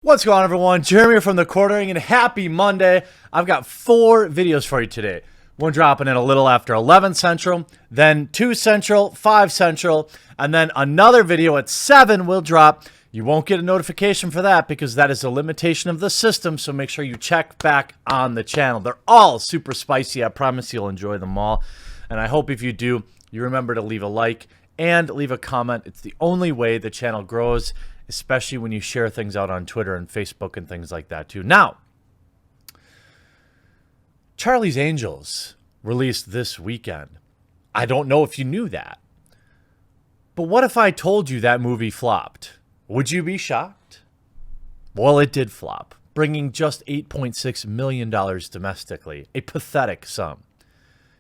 What's going on, everyone? Jeremy here from The Quartering, and happy Monday. I've got 4 videos for you today. One dropping in a little after 11 Central, then 2 Central, 5 Central, and then another video at 7 will drop. You won't get a notification for that because that is a limitation of the system, so make sure you check back on the channel. They're all super spicy. I promise you'll enjoy them all, and I hope if you do, you remember to leave a like and leave a comment. It's the only way the channel grows, especially when you share things out on Twitter and Facebook and things like that too. Now, Charlie's Angels released this weekend. I don't know if you knew that. But what if I told you that movie flopped? Would you be shocked? Well, it did flop, bringing just $8.6 million domestically, a pathetic sum.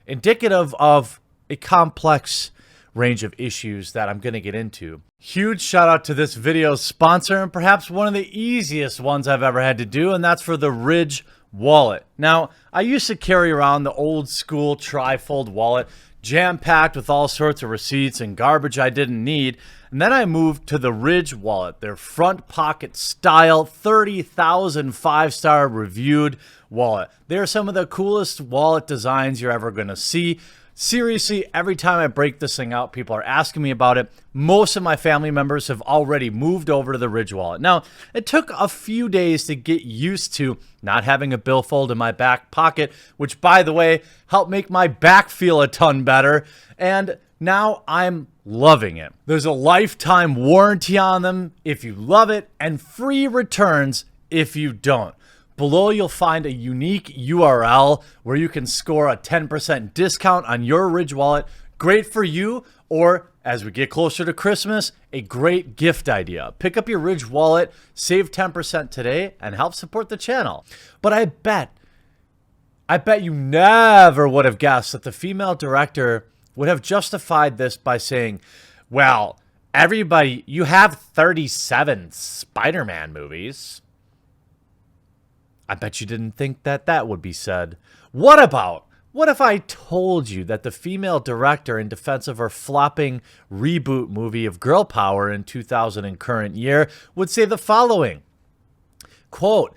Indicative of a complex range of issues that I'm going to get into. Huge shout out to this video's sponsor, and perhaps one of the easiest ones I've ever had to do, and that's for the Ridge wallet. Now, I used to carry around the old school trifold wallet, jam-packed with all sorts of receipts and garbage I didn't need, and then I moved to the Ridge wallet, their front pocket style 30,000 5-star reviewed wallet. They're some of the coolest wallet designs you're ever going to see. Seriously, every time I break this thing out, people are asking me about it. Most of my family members have already moved over to the Ridge wallet. Now, it took a few days to get used to not having a billfold in my back pocket, which, by the way, helped make my back feel a ton better. And now I'm loving it. There's a lifetime warranty on them if you love it, and free returns if you don't. Below, you'll find a unique URL where you can score a 10% discount on your Ridge wallet. Great for you, or as we get closer to Christmas, a great gift idea. Pick up your Ridge wallet, save 10% today, and help support the channel. But I bet you never would have guessed that the female director would have justified this by saying, well, everybody, you have 37 Spider-Man movies. I bet you didn't think that that would be said. What if I told you that the female director, in defense of her flopping reboot movie of Girl Power in 2000 and current year, would say the following, quote,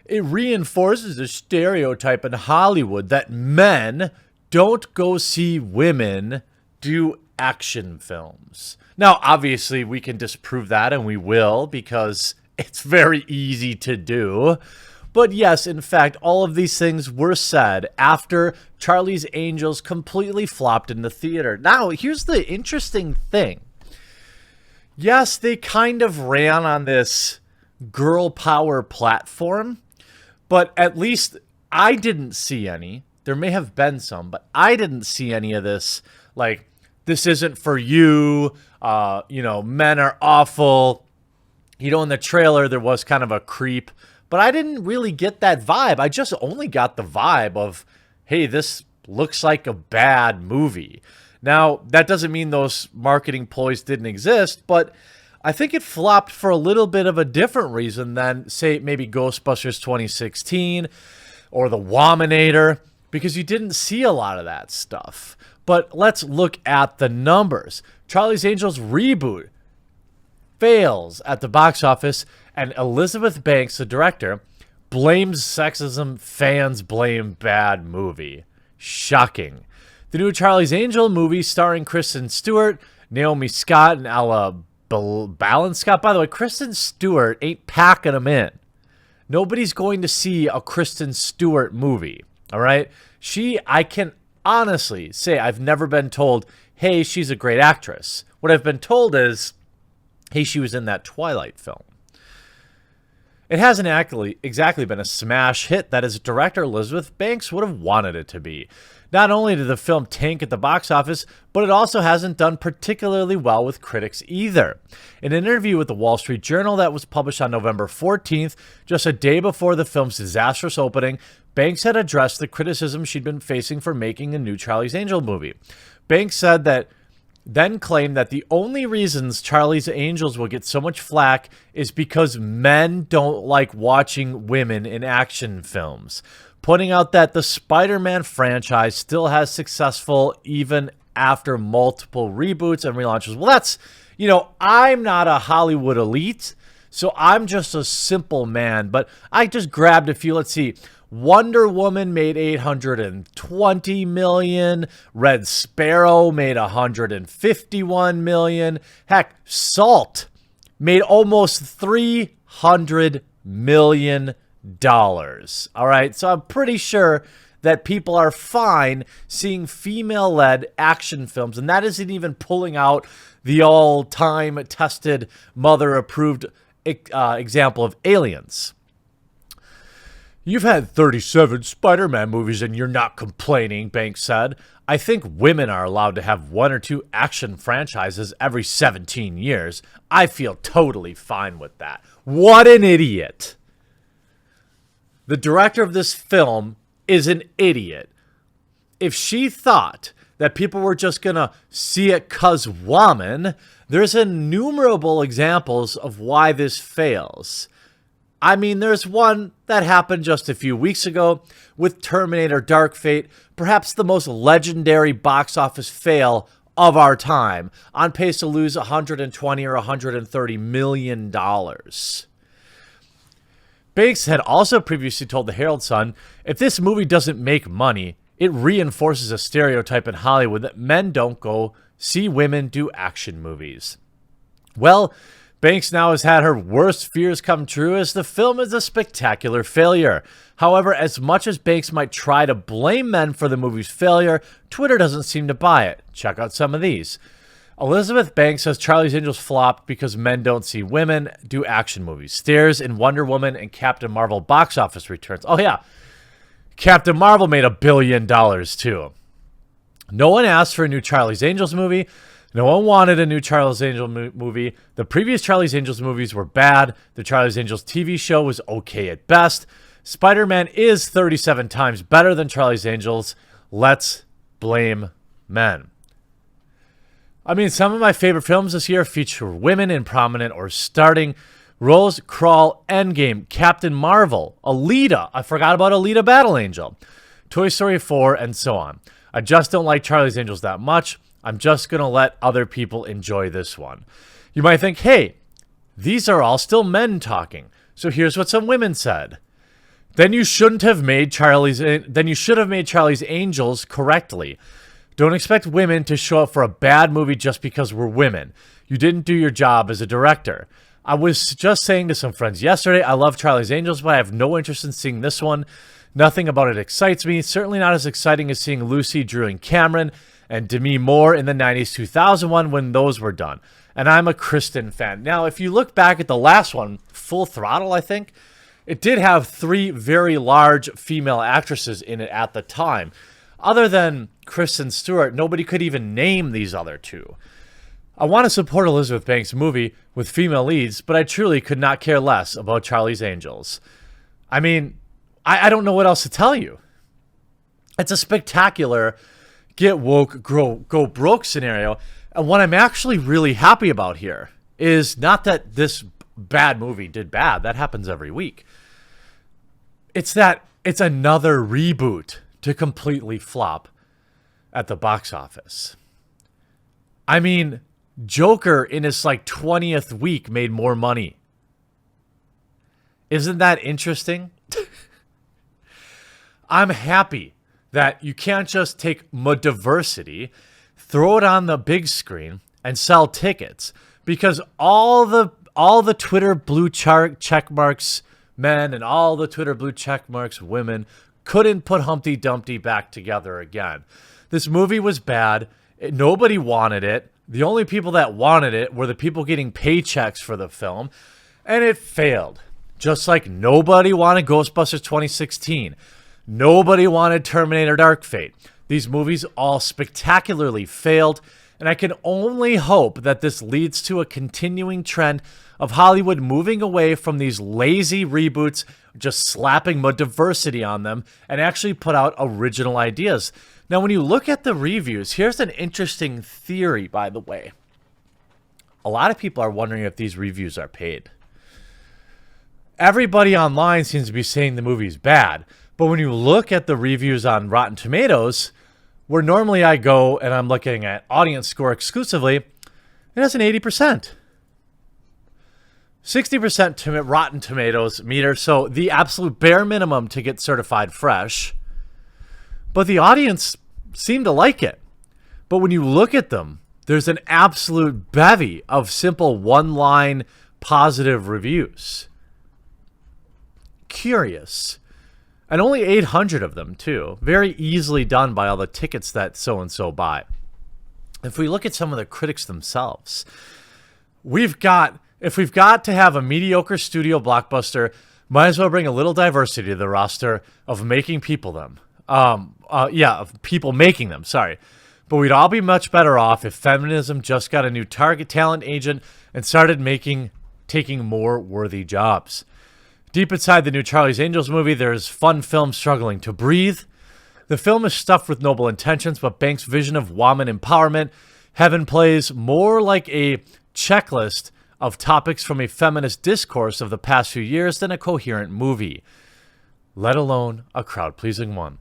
"It reinforces a stereotype in Hollywood that men don't go see women do action films." Now, obviously, we can disprove that, and we will, because it's very easy to do. But yes, in fact, all of these things were said after Charlie's Angels completely flopped in the theater. Now, here's the interesting thing. Yes, they kind of ran on this girl power platform, but at least I didn't see any. There may have been some, but I didn't see any of this. Like, this isn't for you. Men are awful. In the trailer, there was kind of a creep. But I didn't really get that vibe. I just only got the vibe of, hey, this looks like a bad movie. Now, that doesn't mean those marketing ploys didn't exist, but I think it flopped for a little bit of a different reason than, say, maybe Ghostbusters 2016 or The Wominator, because you didn't see a lot of that stuff. But let's look at the numbers. Charlie's Angels reboot fails at the box office, and Elizabeth Banks, the director, blames sexism. Fans blame bad movie. Shocking. The new Charlie's Angel movie starring Kristen Stewart, Naomi Scott, and Ella Balinska. By the way, Kristen Stewart ain't packing them in. Nobody's going to see a Kristen Stewart movie, all right? I can honestly say I've never been told, hey, she's a great actress. What I've been told is, hey, she was in that Twilight film. It hasn't exactly been a smash hit that as director Elizabeth Banks would have wanted it to be. Not only did the film tank at the box office, but it also hasn't done particularly well with critics either. In an interview with the Wall Street Journal that was published on November 14th, just a day before the film's disastrous opening, Banks had addressed the criticism she'd been facing for making a new Charlie's Angel movie. Banks then claimed that the only reasons Charlie's Angels will get so much flack is because men don't like watching women in action films, pointing out that the Spider-Man franchise still has successful even after multiple reboots and relaunches. Well, that's, I'm not a Hollywood elite, So I'm just a simple man, but I just grabbed a few. Let's see. Wonder Woman made 820 million. Red Sparrow made 151 million. Heck, Salt made almost $300 million. All right, so I'm pretty sure that people are fine seeing female-led action films, and that isn't even pulling out the all-time tested, mother-approved example of Aliens. You've had 37 Spider-Man movies and you're not complaining, Banks said. I think women are allowed to have 1 or 2 action franchises every 17 years. I feel totally fine with that. What an idiot. The director of this film is an idiot. If she thought that people were just going to see it 'cause woman, there's innumerable examples of why this fails. I mean, there's one that happened just a few weeks ago with Terminator Dark Fate, perhaps the most legendary box office fail of our time, on pace to lose $120 or $130 million. Banks had also previously told the Herald Sun, if this movie doesn't make money, it reinforces a stereotype in Hollywood that men don't go see women do action movies. Well, Banks now has had her worst fears come true as the film is a spectacular failure. However, as much as Banks might try to blame men for the movie's failure, Twitter doesn't seem to buy it. Check out some of these. Elizabeth Banks says Charlie's Angels flopped because men don't see women do action movies. Stares in Wonder Woman and Captain Marvel box office returns. Oh, yeah. Captain Marvel made $1 billion, too. No one asked for a new Charlie's Angels movie. No one wanted a new Charlie's Angels movie. The previous Charlie's Angels movies were bad. The Charlie's Angels TV show was okay at best. Spider-Man is 37 times better than Charlie's Angels. Let's blame men. I mean, some of my favorite films this year feature women in prominent or starting roles. Crawl, Endgame, Captain Marvel, Alita. I forgot about Alita Battle Angel. Toy Story 4, and so on. I just don't like Charlie's Angels that much. I'm just going to let other people enjoy this one. You might think, hey, these are all still men talking. So here's what some women said. Then you should have made Charlie's Angels correctly. Don't expect women to show up for a bad movie just because we're women. You didn't do your job as a director. I was just saying to some friends yesterday, I love Charlie's Angels, but I have no interest in seeing this one. Nothing about it excites me. Certainly not as exciting as seeing Lucy, Drew, and Cameron and Demi Moore in the 90s, 2001 when those were done. And I'm a Kristen fan. Now, if you look back at the last one, Full Throttle, I think, it did have 3 very large female actresses in it at the time. Other than Kristen Stewart, nobody could even name these other 2. I want to support Elizabeth Banks' movie with female leads, but I truly could not care less about Charlie's Angels. I mean, I don't know what else to tell you. It's a spectacular get woke, go broke scenario. And what I'm actually really happy about here is not that this bad movie did bad. That happens every week. It's that it's another reboot to completely flop at the box office. I mean, Joker in its 20th week made more money. Isn't that interesting? I'm happy that you can't just take diversity, throw it on the big screen, and sell tickets, because all the Twitter blue check marks men and all the Twitter blue check marks women couldn't put Humpty Dumpty back together again. This movie was bad. Nobody wanted it. The only people that wanted it were the people getting paychecks for the film, and it failed. Just like nobody wanted Ghostbusters 2016. Nobody wanted Terminator Dark Fate. These movies all spectacularly failed, and I can only hope that this leads to a continuing trend of Hollywood moving away from these lazy reboots, just slapping more diversity on them, and actually put out original ideas. Now, when you look at the reviews, here's an interesting theory, by the way. A lot of people are wondering if these reviews are paid. Everybody online seems to be saying the movie's bad, but when you look at the reviews on Rotten Tomatoes, where normally I go and I'm looking at audience score exclusively, it has an 80%. 60% Rotten Tomatoes meter, so the absolute bare minimum to get certified fresh. But the audience seemed to like it. But when you look at them, there's an absolute bevy of simple one-line positive reviews. Curious. And only 800 of them, too. Very easily done by all the tickets that so-and-so buy. If we look at some of the critics themselves, if we've got to have a mediocre studio blockbuster, might as well bring a little diversity to the roster of making people them. Of people making them, sorry. But we'd all be much better off if feminism just got a new target talent agent and started taking more worthy jobs. Deep inside the new Charlie's Angels movie, there's fun film struggling to breathe. The film is stuffed with noble intentions, but Banks' vision of woman empowerment, Heaven plays more like a checklist of topics from a feminist discourse of the past few years than a coherent movie, let alone a crowd-pleasing one.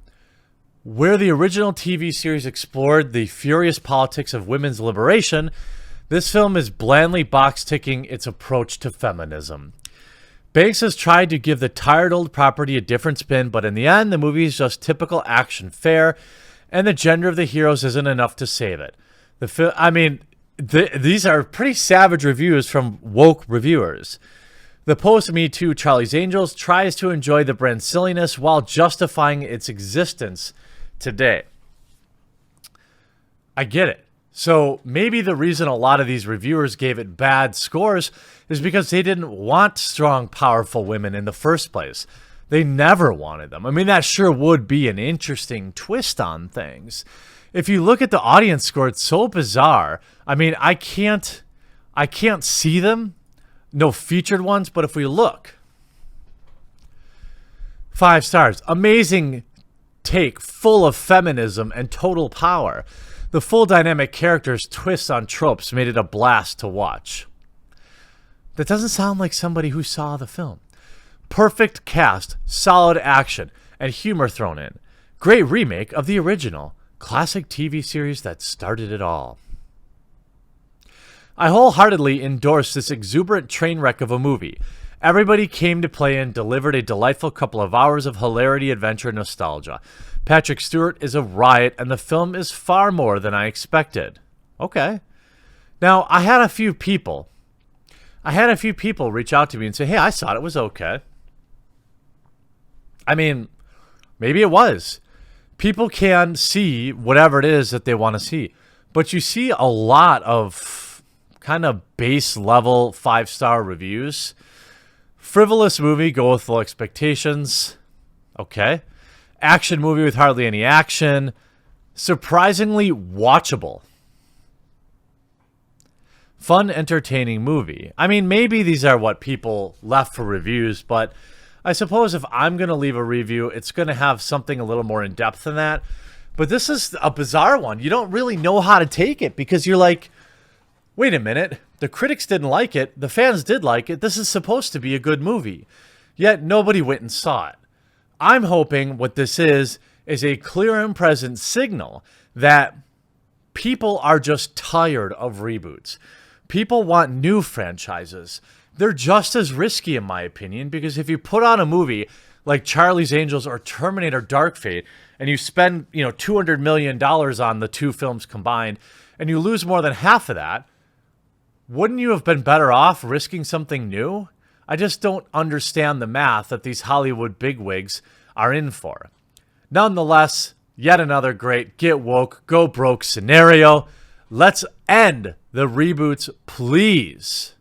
Where the original TV series explored the furious politics of women's liberation, this film is blandly box-ticking its approach to feminism. Banks has tried to give the tired old property a different spin, but in the end, the movie is just typical action fare, and the gender of the heroes isn't enough to save it. These are pretty savage reviews from woke reviewers. The post-Me Too Charlie's Angels tries to enjoy the brand's silliness while justifying its existence today. I get it. So maybe the reason a lot of these reviewers gave it bad scores is because they didn't want strong, powerful women in the first place. They never wanted them. I mean, that sure would be an interesting twist on things. If you look at the audience score, it's so bizarre. I mean, I can't see them. No featured ones, but if we look, 5 stars. Amazing take, full of feminism and total power. The full dynamic characters' twists on tropes made it a blast to watch. That doesn't sound like somebody who saw the film. Perfect cast, solid action, and humor thrown in. Great remake of the original. Classic TV series that started it all. I wholeheartedly endorse this exuberant train wreck of a movie. Everybody came to play and delivered a delightful couple of hours of hilarity, adventure, and nostalgia. Patrick Stewart is a riot, and the film is far more than I expected. Okay. Now, I had a few people reach out to me and say, hey, I thought it was okay. I mean, maybe it was. People can see whatever it is that they want to see. But you see a lot of kind of base level 5-star reviews. Frivolous movie, go with full expectations. Okay. Action movie with hardly any action. Surprisingly watchable. Fun, entertaining movie. I mean, maybe these are what people left for reviews, but I suppose if I'm going to leave a review, it's going to have something a little more in depth than that. But this is a bizarre one. You don't really know how to take it because you're like, wait a minute. The critics didn't like it. The fans did like it. This is supposed to be a good movie. Yet nobody went and saw it. I'm hoping what this is a clear and present signal that people are just tired of reboots. People want new franchises. They're just as risky, in my opinion, because if you put on a movie like Charlie's Angels or Terminator Dark Fate, and you spend, $200 million on the two films combined, and you lose more than half of that, wouldn't you have been better off risking something new? I just don't understand the math that these Hollywood bigwigs are in for. Nonetheless, yet another great get woke, go broke scenario. Let's end the reboots, please.